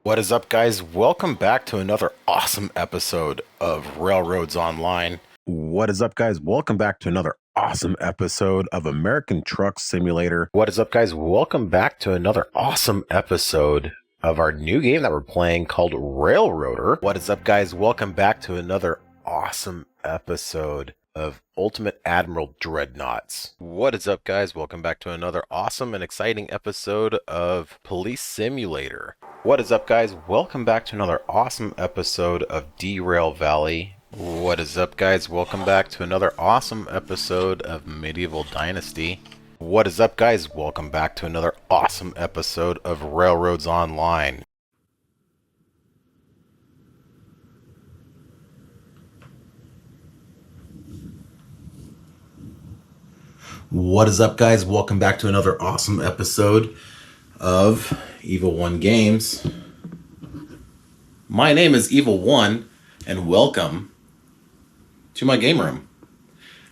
What is up, guys? Welcome back to another awesome episode of Railroads Online. What is up, guys? Welcome back to another awesome episode of American Truck Simulator. What is up, guys? Welcome back to another awesome episode of our new game that we're playing called Railroader. What is up, guys? Welcome back to another awesome episode of Ultimate Admiral Dreadnoughts. What is up, guys? Welcome back to another awesome and exciting episode of Police Simulator. What is up, guys? Welcome back to another awesome episode of Derail Valley. What is up, guys? Welcome back to another awesome episode of Medieval Dynasty. What is up, guys? Welcome back to another awesome episode of Railroads Online. What is up, guys? Welcome back to another awesome episode of Evil One Games. My name is Evil One, and welcome to my game room.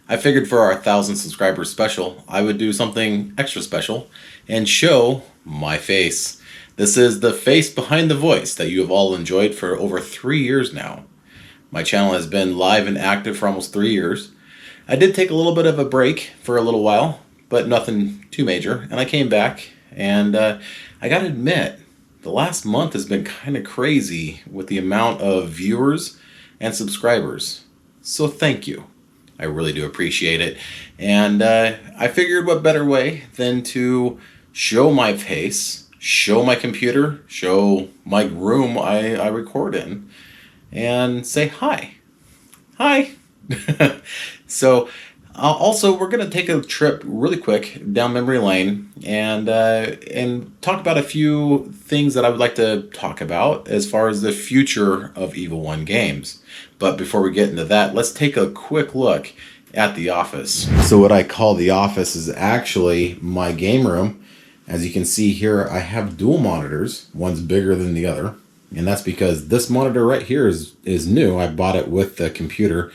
I figured for our 1,000 subscribers special, I would do something extra special and show my face. This is the face behind the voice that you have all enjoyed for over 3 years now. My channel has been live and active for almost 3 years. I did take a little bit of a break for a little while, but nothing too major, and I came back, and I gotta admit, the last month has been kind of crazy with the amount of viewers and subscribers. So thank you. I really do appreciate it. And I figured what better way than to show my face, show my computer, show my room I record in, and say hi. Hi. So also, we're going to take a trip really quick down memory lane and talk about a few things that I would like to talk about as far as the future of Evil One Games. But before we get into that, let's take a quick look at the office. So what I call the office is actually my game room. As you can see here, I have dual monitors. One's bigger than the other. And that's because this monitor right here is new. I bought it with the computer.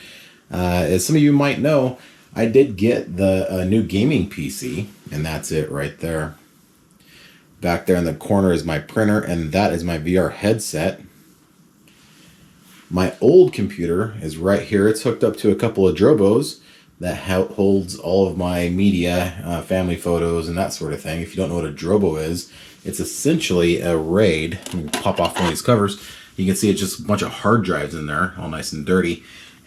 As some of you might know, I did get the new gaming PC, and that's it right there. Back there in the corner is my printer, and that is my VR headset. My old computer is right here. It's hooked up to a couple of Drobos that holds all of my media, family photos, and that sort of thing. If you don't know what a Drobo is, it's essentially a RAID. Let me pop off one of these covers. You can see it's just a bunch of hard drives in there, all nice and dirty.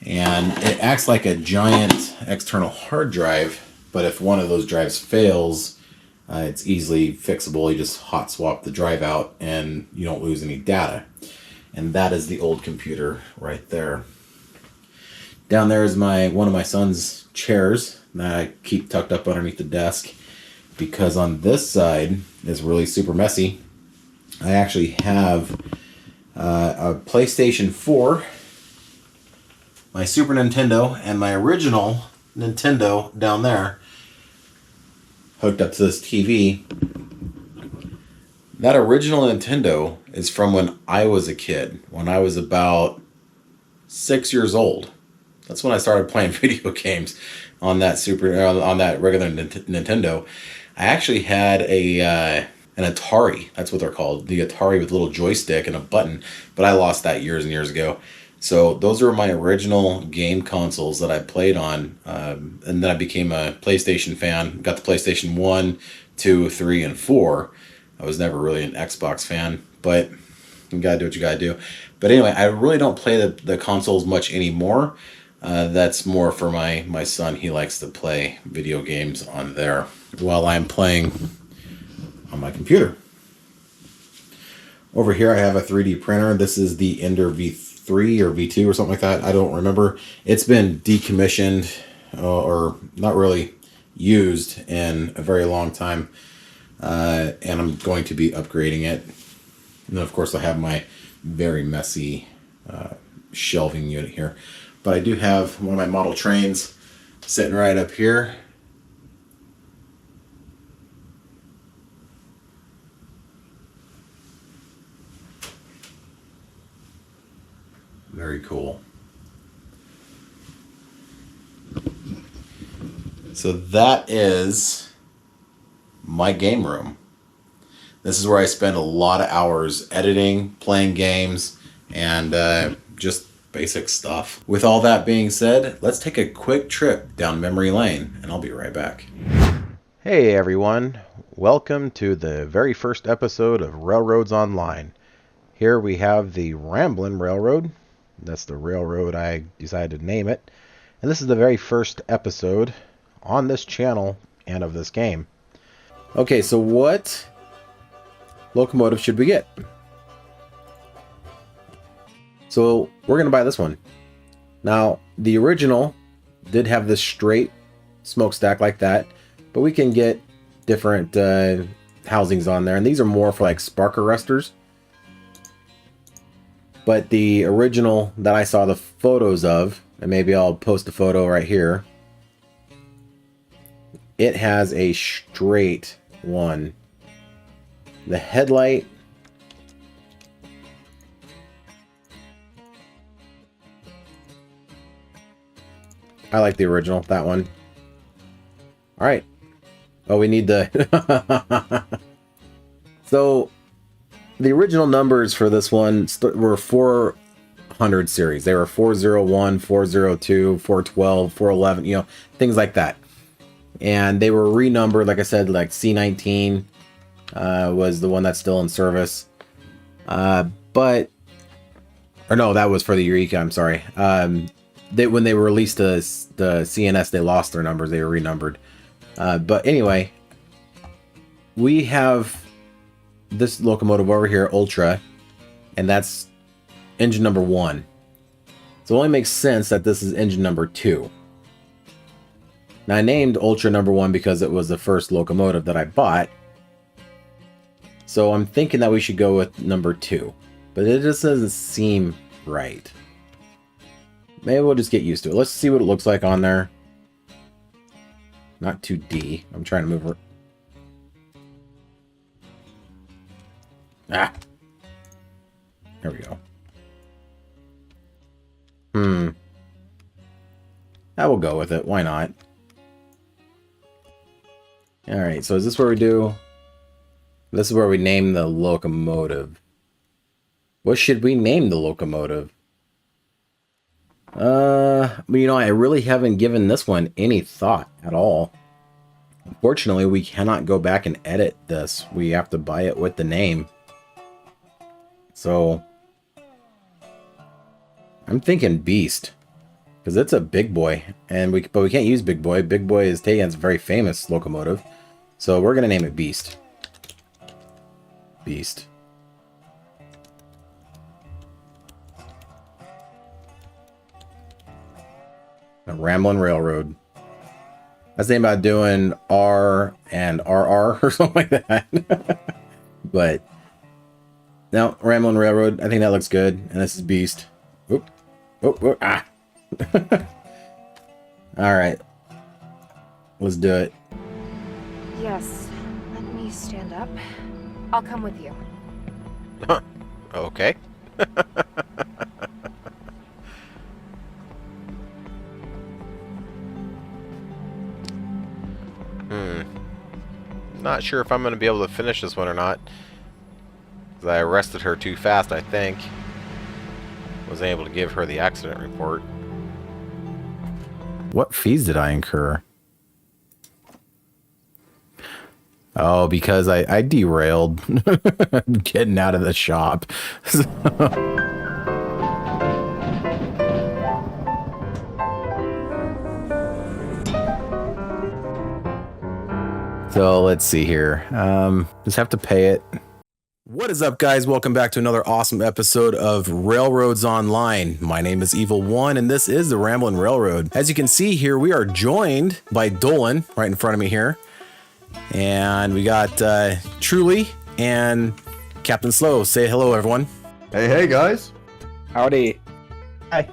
And it acts like a giant external hard drive, but if one of those drives fails, it's easily fixable. You just hot swap the drive out and you don't lose any data. And that is the old computer right there. Down there is one of my son's chairs that I keep tucked up underneath the desk, because on this side is really super messy. I actually have a PlayStation 4, my Super Nintendo, and my original Nintendo down there hooked up to this TV. That original Nintendo is from when I was a kid, when I was about 6 years old. That's when I started playing video games on that regular Nintendo. I actually had an Atari. That's what they're called, the Atari with a little joystick and a button, but I lost that years and years ago. So those are my original game consoles that I played on, and then I became a PlayStation fan. Got the PlayStation 1, 2, 3, and 4. I was never really an Xbox fan, but you gotta do what you gotta do. But anyway, I really don't play the consoles much anymore. That's more for my son. He likes to play video games on there while I'm playing on my computer. Over here I have a 3D printer. This is the Ender V3 or V2 or something like that. I don't remember. It's been decommissioned or not really used in a very long time. And I'm going to be upgrading it. And then of course I have my very messy shelving unit here. But I do have one of my model trains sitting right up here. Very cool. So that is my game room. This is where I spend a lot of hours editing, playing games, and just basic stuff. With all that being said, let's take a quick trip down memory lane, and I'll be right back. Hey everyone, welcome to the very first episode of Railroads Online. Here we have the Ramblin' Railroad. That's the railroad I decided to name it. And this is the very first episode on this channel and of this game. Okay, so what locomotive should we get? So we're going to buy this one. Now, the original did have this straight smokestack like that, but we can get different housings on there. And these are more for like spark arresters. But the original that I saw the photos of, and maybe I'll post a photo right here, it has a straight one. The headlight I like the original, that one. All right. Oh, we need the... So, the original numbers for this one were 400 series. They were 401, 402, 412, 411, you know, things like that. And they were renumbered, like I said, like C19 was the one that's still in service. But... Or no, that was for the Eureka, I'm sorry. When they released the CNS, they lost their numbers. They were renumbered. But anyway, we have this locomotive over here, Ultra, and that's engine number 1. So it only makes sense that this is engine number 2. Now I named Ultra number 1 because it was the first locomotive that I bought. So I'm thinking that we should go with number 2. But it just doesn't seem right. Maybe we'll just get used to it. Let's see what it looks like on there. Not 2D. I'm trying to move her. Ah. There we go. I will go with it. Why not? Alright, so is this where we do... This is where we name the locomotive. What should we name the locomotive? You know, I really haven't given this one any thought at all. Unfortunately, we cannot go back and edit this. We have to buy it with the name. So, I'm thinking Beast. Because it's a big boy. But we can't use Big Boy. Big Boy is Teigen's very famous locomotive. So we're going to name it Beast. Beast. The Ramblin' Railroad. I was thinking about doing R and RR or something like that. But no, Ramblin' Railroad. I think that looks good. And this is Beast. Oop. Oop, oop, ah. Alright. Let's do it. Yes. Let me stand up. I'll come with you. Okay. Not sure if I'm going to be able to finish this one or not. Because I arrested her too fast, I think. Wasn't able to give her the accident report. What fees did I incur? Oh, because I derailed getting out of the shop. So let's see here. Just have to pay it. What is up, guys? Welcome back to another awesome episode of Railroads Online. My name is Evil One, and this is the Ramblin' Railroad. As you can see here, we are joined by Dolan right in front of me here. And we got Truly and Captain Slow. Say hello, everyone. Hey, guys. Howdy. Hi.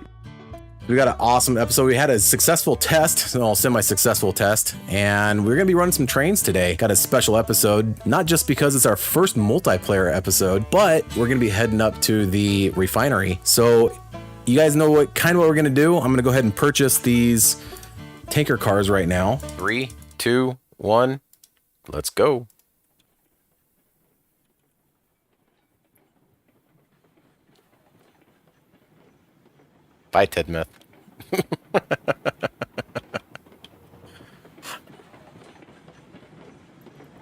We got an awesome episode. We had a successful test, well, semi-successful test, and we're going to be running some trains today. Got a special episode, not just because it's our first multiplayer episode, but we're going to be heading up to the refinery. So you guys know what we're going to do. I'm going to go ahead and purchase these tanker cars right now. 3, 2, 1, let's go. Bye, Tidmouth.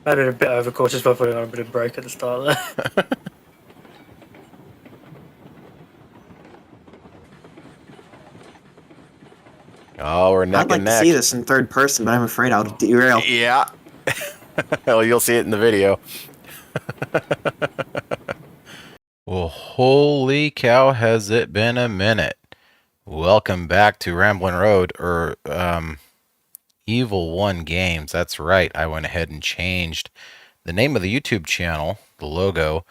I did a bit overcautious by putting on a bit of brake at the start there. Oh, we're neck I'd like and to neck. see this in third person, but I'm afraid I'll derail. Yeah. Well, you'll see it in the video. Well, holy cow, has it been a minute. Welcome back to Ramblin' Road, or Evil One Games. That's right, I went ahead and changed the name of the YouTube channel, the logo,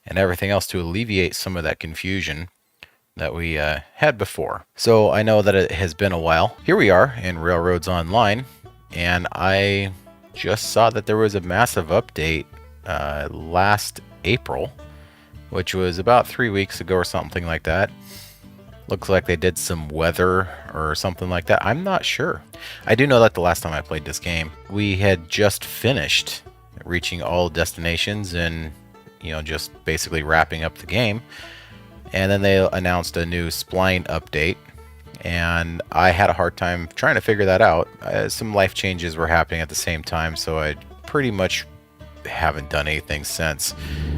and everything else to alleviate some of that confusion that we had before. So I know that it has been a while. Here we are in Railroads Online, and I just saw that there was a massive update last April, which was about 3 weeks ago or something like that. Looks like they did some weather or something like that. I'm not sure. I do know that the last time I played this game, we had just finished reaching all destinations and, you know, just basically wrapping up the game. And then they announced a new Spline update, and I had a hard time trying to figure that out. Some life changes were happening at the same time, so I pretty much haven't done anything since.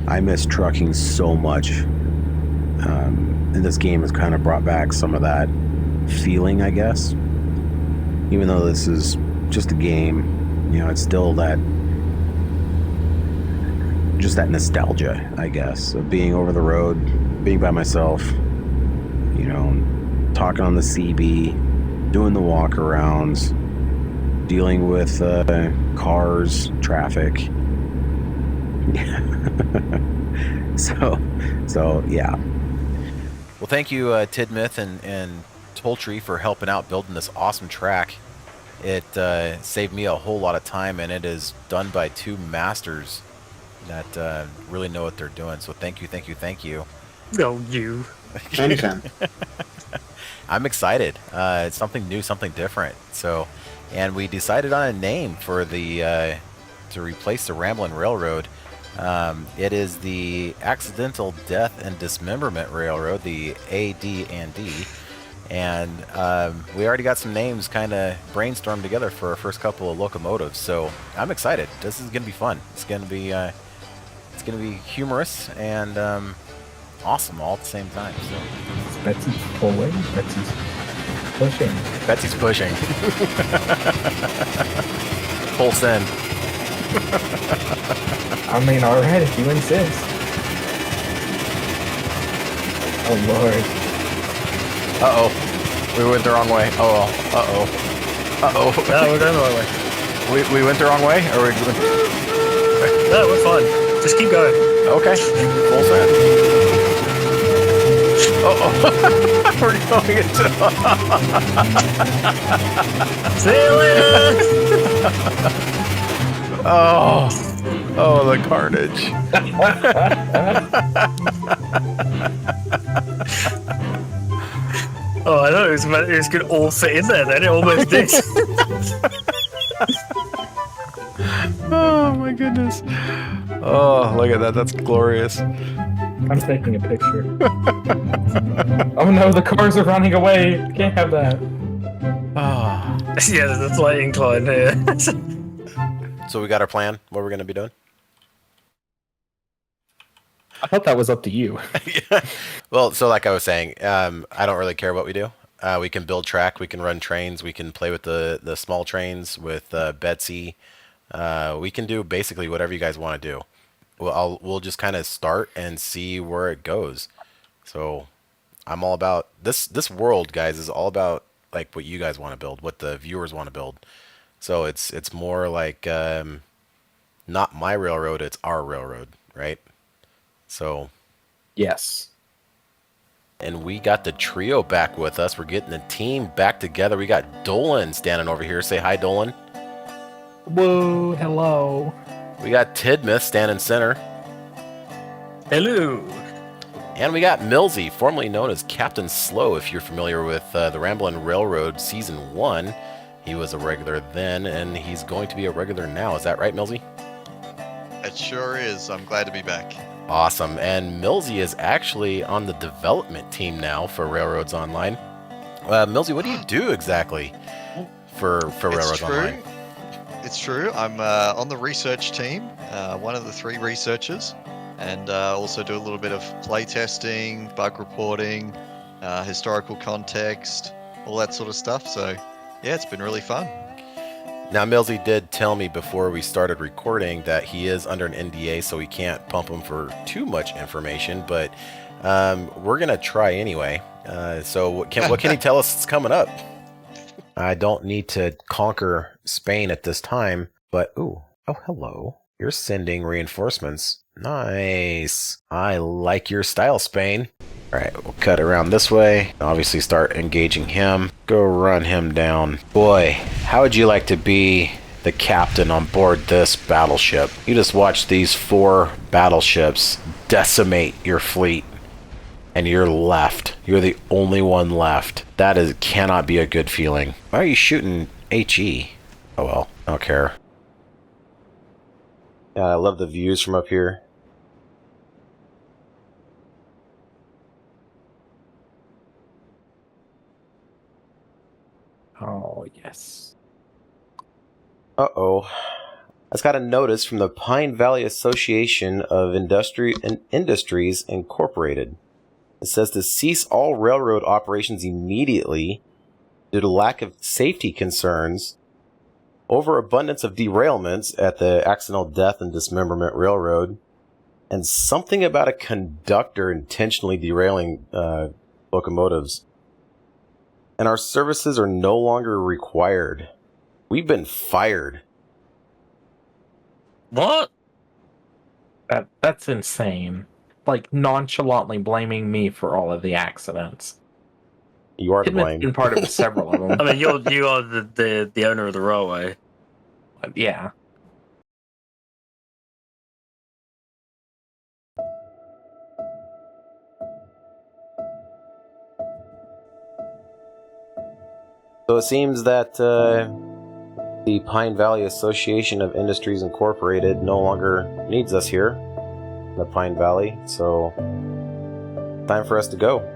I miss trucking so much, and this game has kind of brought back some of that feeling, I guess. Even though this is just a game, you know, it's still that, just that nostalgia, I guess, of being over the road, being by myself, you know, talking on the CB, doing the walk-arounds, dealing with cars, traffic. So yeah. Well, thank you, Tidmouth and Toltree, for helping out building this awesome track. It saved me a whole lot of time, and it is done by two masters that really know what they're doing. So thank you, thank you, thank you. No, you. Anytime. I'm excited. It's something new, something different. So, and we decided on a name for the to replace the Ramblin' Railroad. It is the Accidental Death and Dismemberment Railroad, the AD&D. And we already got some names kind of brainstormed together for our first couple of locomotives. So I'm excited. This is going to be fun. It's going to be humorous and awesome all at the same time. So Betsy's pulling. Betsy's pushing. Betsy's pushing. Full send. I mean, alright, if you insist. Oh lord. Uh-oh. We went the wrong way. Oh, well. Uh-oh. Uh-oh. No, we're going the right way. We went the wrong way? Or we... No, we're fine. Just keep going. Okay. Full send. Uh-oh. We're going into... See you later! Oh. Oh, the carnage. Oh, I thought it was going to all fit in there then. It almost did. Oh, my goodness. Oh, look at that. That's glorious. I'm taking a picture. Oh no, the cars are running away. Can't have that. Oh. Yeah, there's a slight incline here. So we got our plan, what we're going to be doing? I thought that was up to you. Yeah. Well, so like I was saying, I don't really care what we do. We can build track, we can run trains, we can play with the small trains with Betsy. We can do basically whatever you guys want to do. We'll just kind of start and see where it goes. So I'm all about this world, guys, is all about like what you guys want to build, what the viewers want to build. So it's more like not my railroad, it's our railroad, right? So Yes. and we got the trio back with us. We're getting the team back together. We got Dolan standing over here. Say hi, Dolan. Whoa, hello. We got Tidmouth standing center. Hello. And we got Millsy, formerly known as Captain Slow, if you're familiar with the Ramblin' Railroad Season 1. He was a regular then, and he's going to be a regular now. Is that right, Millsy? It sure is. I'm glad to be back. Awesome. And Millsy is actually on the development team now for Railroads Online. Millsy, what do you do exactly for Railroads Online? It's true. I'm on the research team, one of the 3 researchers, and also do a little bit of playtesting, bug reporting, historical context, all that sort of stuff. So, yeah, it's been really fun. Now, Millsy did tell me before we started recording that he is under an NDA, so we can't pump him for too much information, but we're going to try anyway. So what can he tell us is coming up? I don't need to conquer Spain at this time, but oh, hello. You're sending reinforcements. Nice. I like your style, Spain. All right, we'll cut around this way. Obviously start engaging him. Go run him down. Boy, how would you like to be the captain on board this battleship? You just watch these 4 battleships decimate your fleet. And you're left. You're the only one left. That cannot be a good feeling. Why are you shooting HE? Oh well, I don't care. Yeah, I love the views from up here. Oh, yes. Uh-oh. I just got a notice from the Pine Valley Association of Industries Incorporated. It says to cease all railroad operations immediately due to lack of safety concerns, overabundance of derailments at the Accidental Death and Dismemberment Railroad, and something about a conductor intentionally derailing locomotives. And our services are no longer required. We've been fired. What? That's insane. Like, nonchalantly blaming me for all of the accidents. You are to Kidman's blame. been part of several of them. I mean, you are the owner of the railway. Yeah. So it seems that the Pine Valley Association of Industries Incorporated no longer needs us here in the Pine Valley, so time for us to go.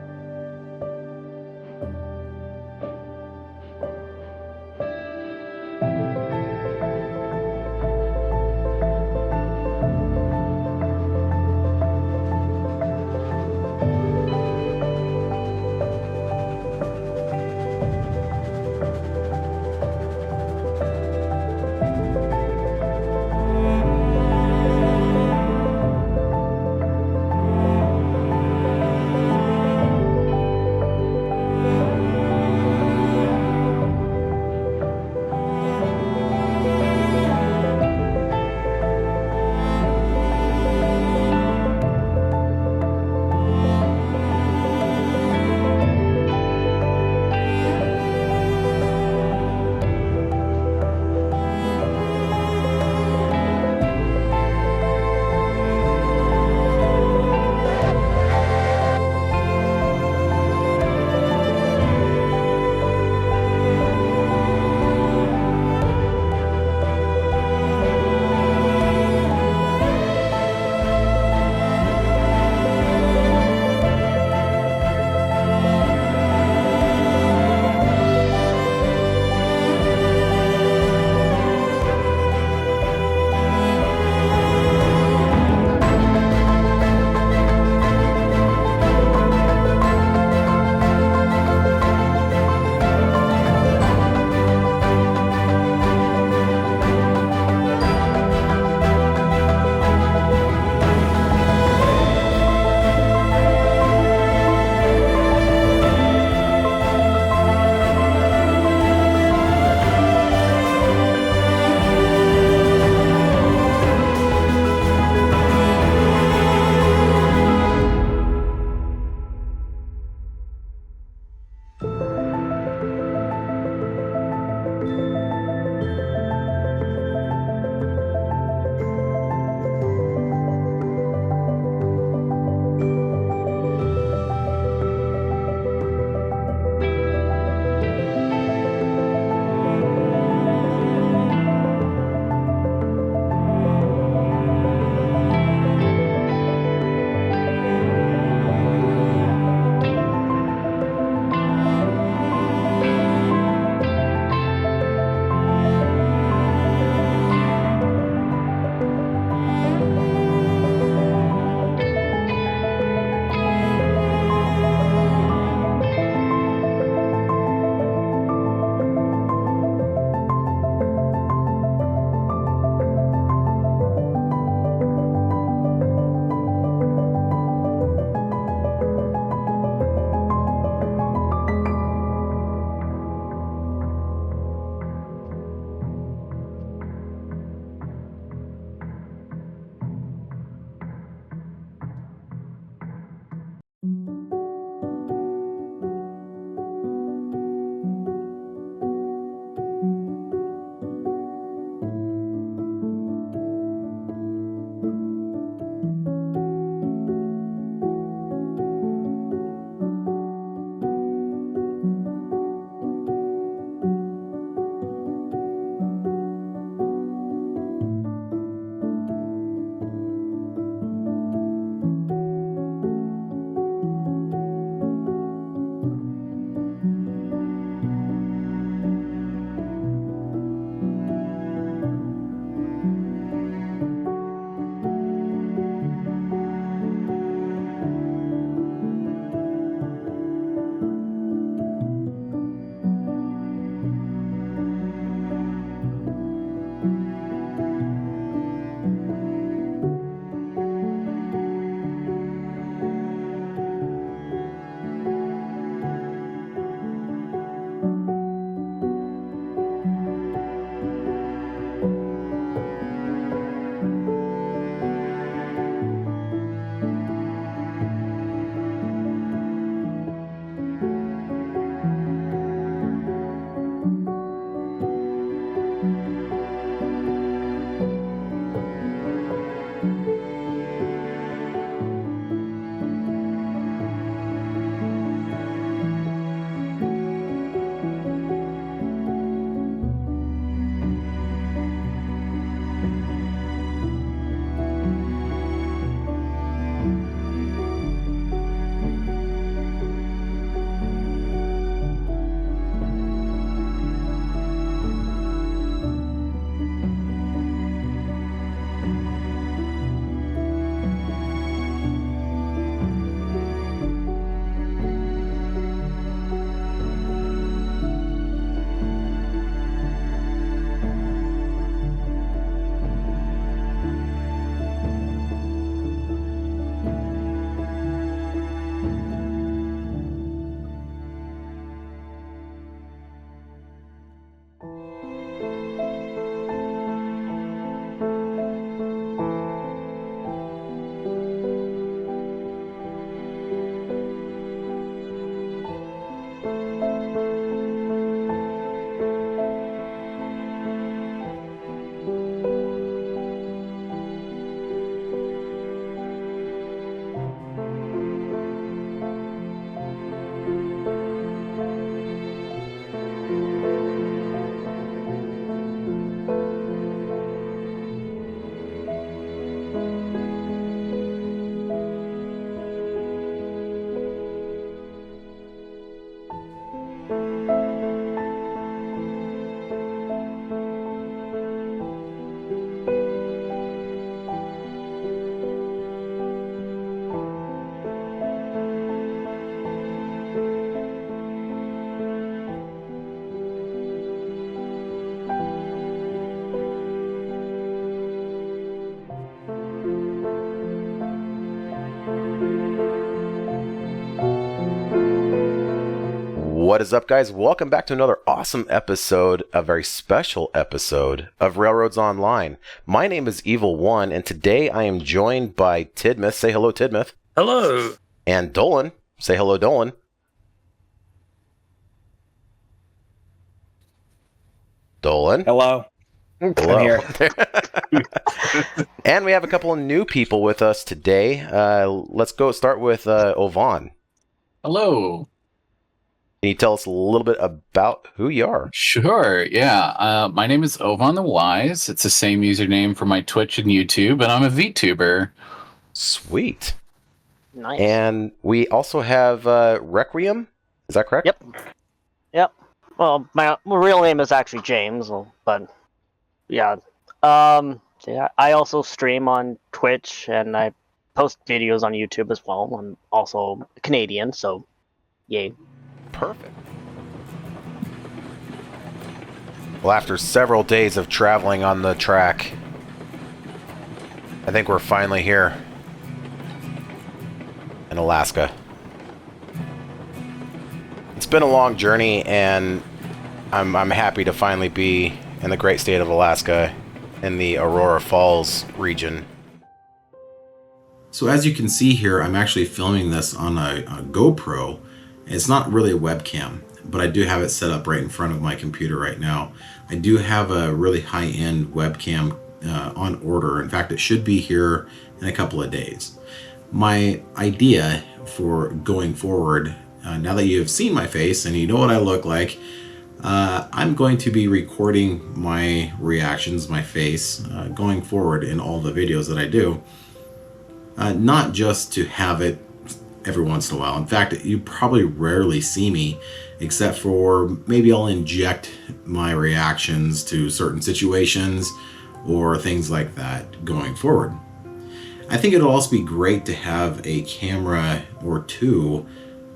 What is up, guys? Welcome back to another awesome episode, a very special episode of Railroads Online. My name is Evil One, and today I am joined by Tidmouth. Say hello, Tidmouth. Hello. And Dolan. Say hello, Dolan. Dolan. Hello. Hello. I'm here. And we have a couple of new people with us today. Let's go start with Ovan. Hello. Can you tell us a little bit about who you are? Sure, yeah. My name is Ovan the Wise. It's the same username for my Twitch and YouTube, and I'm a VTuber. Sweet. Nice. And we also have Requiem. Is that correct? Yep. Well, my real name is actually James, but yeah. So yeah, I also stream on Twitch and I post videos on YouTube as well. I'm also Canadian, so yay. Perfect. Well, after several days of traveling on the track, I think we're finally here in Alaska. It's been a long journey, and I'm happy to finally be in the great state of Alaska in the Aurora Falls region. So as you can see here, I'm actually filming this on a GoPro. It's not really a webcam, but I do have it set up right in front of my computer right now. I do have a really high-end webcam on order. In fact, it should be here in a couple of days. My idea for going forward, now that you have seen my face and you know what I look like, I'm going to be recording my reactions, my face, going forward in all the videos that I do. Not just to have it every once in a while. In fact, you probably rarely see me, except for maybe I'll inject my reactions to certain situations or things like that going forward. I think it'll also be great to have a camera or two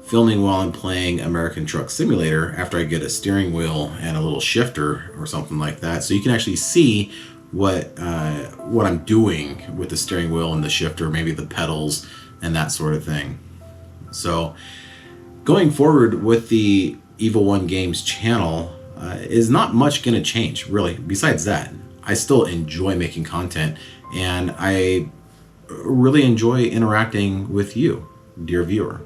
filming while I'm playing American Truck Simulator after I get a steering wheel and a little shifter or something like that, so you can actually see what I'm doing with the steering wheel and the shifter, maybe the pedals and that sort of thing. So going forward with the Evil One Games channel is not much going to change, really. Besides that, I still enjoy making content, and I really enjoy interacting with you, dear viewer.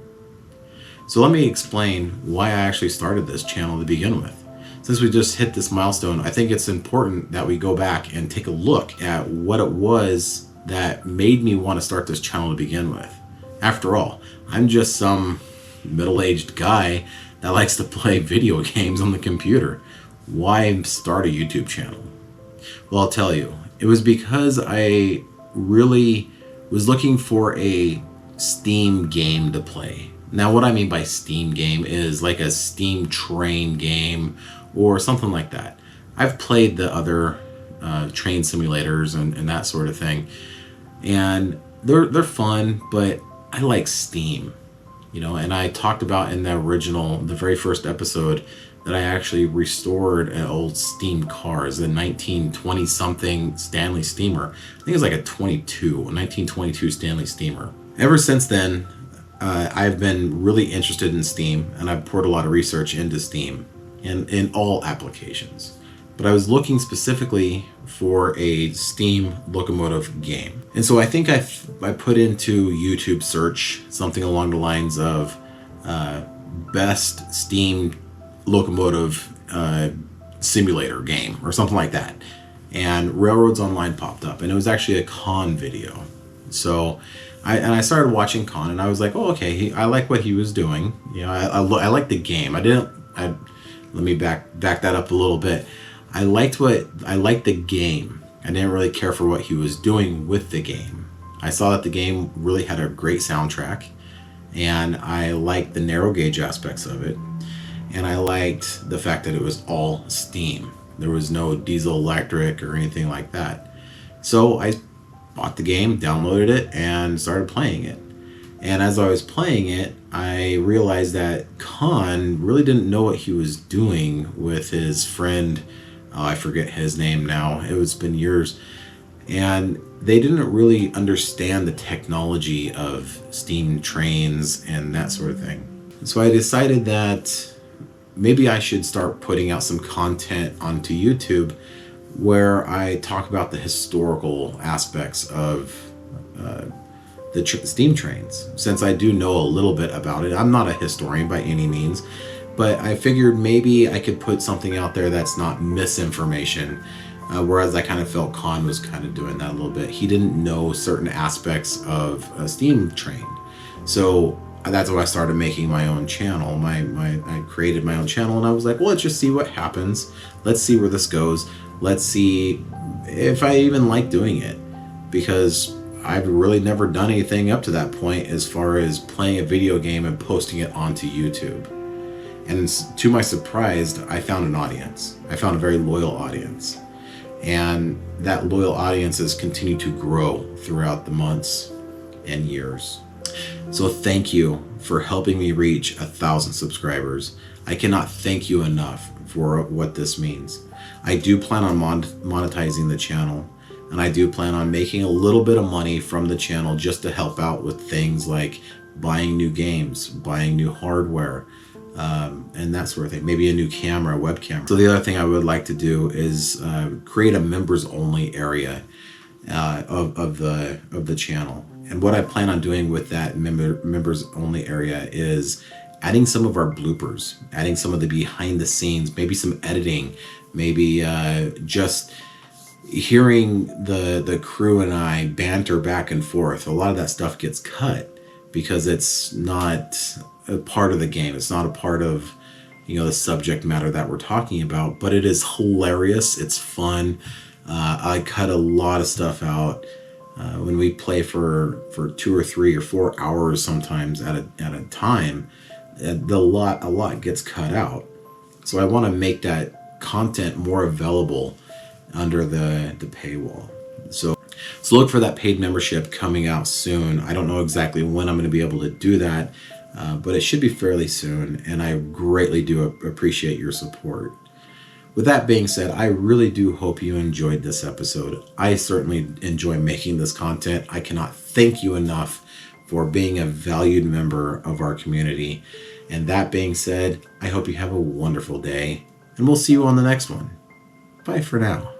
So let me explain why I actually started this channel to begin with. Since we just hit this milestone, I think it's important that we go back and take a look at what it was that made me want to start this channel to begin with. After all, I'm just some middle-aged guy that likes to play video games on the computer. Why start a YouTube channel? Well, I'll tell you. It was because I really was looking for a Steam game to play. Now, what I mean by Steam game is like a Steam train game or something like that. I've played the other train simulators and that sort of thing, and they're fun, but I like Steam, you know. And I talked about in the very first episode, that I actually restored an old Steam car. It's a 1920 something Stanley Steamer. I think it was like a 1922 Stanley Steamer. Ever since then, I've been really interested in Steam, and I've poured a lot of research into Steam in all applications. But I was looking specifically for a Steam locomotive game. And so I think I put into YouTube search something along the lines of best Steam locomotive simulator game or something like that. And Railroads Online popped up, and it was actually a Con video. So I started watching Con, and I was like, oh, okay, I like what he was doing. You know, I like the game. Let me back that up a little bit. I liked the game. I didn't really care for what he was doing with the game. I saw that the game really had a great soundtrack, and I liked the narrow gauge aspects of it, and I liked the fact that it was all Steam. There was no diesel electric or anything like that. So I bought the game, downloaded it, and started playing it. And as I was playing it, I realized that Khan really didn't know what he was doing with his friend. Oh, I forget his name now. It's been years. And they didn't really understand the technology of steam trains and that sort of thing. So I decided that maybe I should start putting out some content onto YouTube where I talk about the historical aspects of the steam trains, since I do know a little bit about it. I'm not a historian by any means, but I figured maybe I could put something out there that's not misinformation, whereas I kind of felt Khan was kind of doing that a little bit. He didn't know certain aspects of a steam train. So that's why I started making my own channel. I created my own channel, and I was like, well, let's just see what happens. Let's see where this goes. Let's see if I even like doing it, because I've really never done anything up to that point as far as playing a video game and posting it onto YouTube. And to my surprise, I found an audience. I found a very loyal audience. And that loyal audience has continued to grow throughout the months and years. So thank you for helping me reach 1,000 subscribers. I cannot thank you enough for what this means. I do plan on monetizing the channel, and I do plan on making a little bit of money from the channel just to help out with things like buying new games, buying new hardware, and that sort of thing. Maybe a new camera, a webcam. So the other thing I would like to do is create a members only area of the channel. And what I plan on doing with that members only area is adding some of our bloopers, adding some of the behind the scenes, maybe some editing, maybe just hearing the crew and I banter back and forth. A lot of that stuff gets cut because it's not a part of the game. It's not a part of, the subject matter that we're talking about, but it is hilarious. It's fun. I cut a lot of stuff out when we play for 2 or 3 or 4 hours sometimes at a time. A lot gets cut out. So I want to make that content more available under the paywall. So look for that paid membership coming out soon. I don't know exactly when I'm going to be able to do that, but it should be fairly soon, and I greatly do appreciate your support. With that being said, I really do hope you enjoyed this episode. I certainly enjoy making this content. I cannot thank you enough for being a valued member of our community. And that being said, I hope you have a wonderful day, and we'll see you on the next one. Bye for now.